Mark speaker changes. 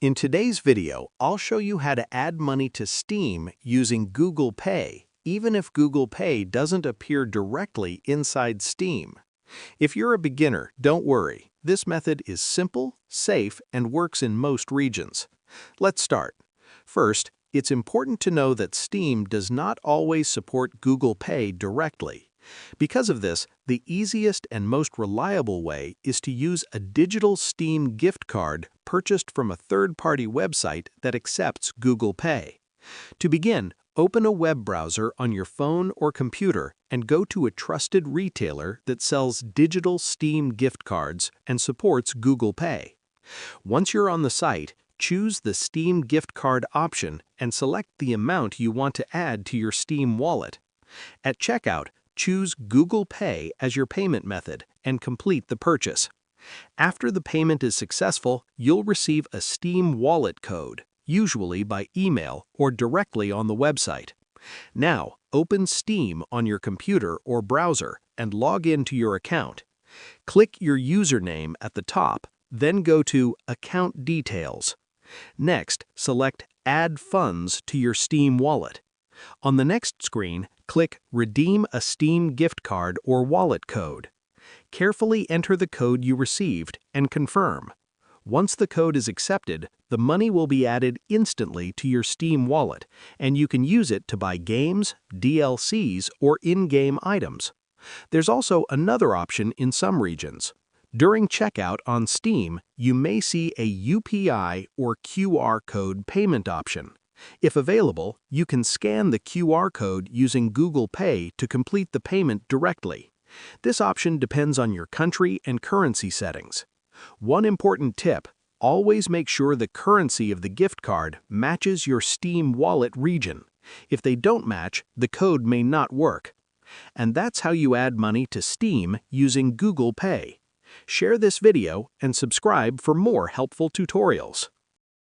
Speaker 1: In today's video, I'll show you how to add money to Steam using Google Pay, even if Google Pay doesn't appear directly inside Steam. If you're a beginner, don't worry. This method is simple, safe, and works in most regions. Let's start. First, it's important to know that Steam does not always support Google Pay directly. Because of this, the easiest and most reliable way is to use a digital Steam gift card purchased from a third-party website that accepts Google Pay. To begin, open a web browser on your phone or computer and go to a trusted retailer that sells digital Steam gift cards and supports Google Pay. Once you're on the site, choose the Steam gift card option and select the amount you want to add to your Steam wallet. At checkout, choose Google Pay as your payment method and complete the purchase. After the payment is successful, you'll receive a Steam wallet code, usually by email or directly on the website. Now, open Steam on your computer or browser and log into your account. Click your username at the top, then go to Account Details. Next, select Add Funds to your Steam wallet. On the next screen, click Redeem a Steam gift card or wallet code. Carefully enter the code you received and confirm. Once the code is accepted, the money will be added instantly to your Steam wallet, and you can use it to buy games, DLCs, or in-game items. There's also another option in some regions. During checkout on Steam, you may see a UPI or QR code payment option. If available, you can scan the QR code using Google Pay to complete the payment directly. This option depends on your country and currency settings. One important tip: always make sure the currency of the gift card matches your Steam wallet region. If they don't match, the code may not work. And that's how you add money to Steam using Google Pay. Share this video and subscribe for more helpful tutorials.